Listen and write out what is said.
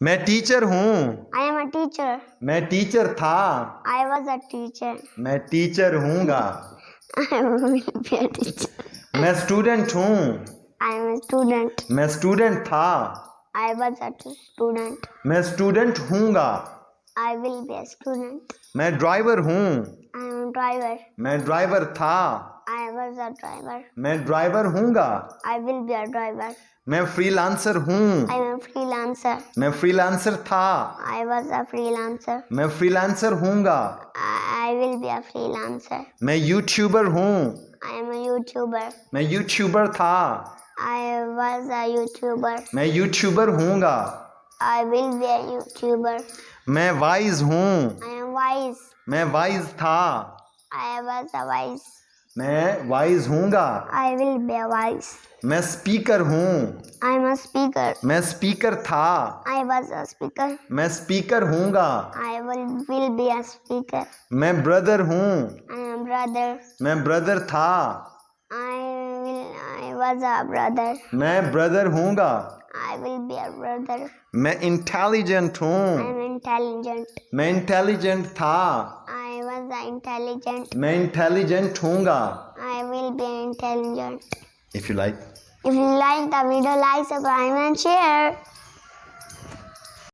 मैं टीचर हूँ। I am a teacher. मैं टीचर था। I was a teacher. मैं टीचर हूँगा। I will be a teacher. मैं स्टूडेंट हूँ। I am a student. मैं स्टूडेंट था। I was a student. मैं स्टूडेंट हूँगा। I will be a student. मैं ड्राइवर हूँ। I am a driver. मैं ड्राइवर था। I was a driver. मैं ड्राइवर हूँगा। I will be a driver. मैं फ्रीलांसर हूँ। I am a freelancer. मैं फ्रीलांसर था। I was a freelancer. मैं फ्रीलांसर हूँगा। I will be a freelancer. मैं यूट्यूबर हूँ। I am a YouTuber. मैं यूट्यूबर था। I was a YouTuber. मैं यूट्यूबर हूँगा। I will be a YouTuber. मैं वाइज हूँ। I am wise. मैं वाइज था। I was a wise. मैं वाइज हूँगा। I will be a wise. मैं स्पीकर हूँ। I am a speaker. मैं स्पीकर था। I was a speaker. मैं स्पीकर हूँगा। I will be a speaker. मैं ब्रदर हूँ। I am brother. मैं ब्रदर था। I was a brother. मैं ब्रदर हूँगा। I will be a brother. मैं इंटेलिजेंट I हूँ। am intelligent. मैं इंटेलिजेंट था। I was a intelligent. मैं इंटेलिजेंट हूँगा। I will be intelligent. If you like. If you like the video, like, subscribe and share.